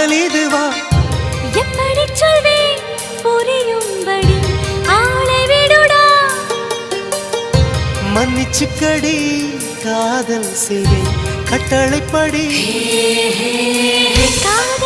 காதல் இதுவா எப்படி சொல்வேன் புரியும்படி ஆளை விடுடா மன்னிச்சுக்கடி காதல் செய்வேன் கட்டளைப்படி காதல்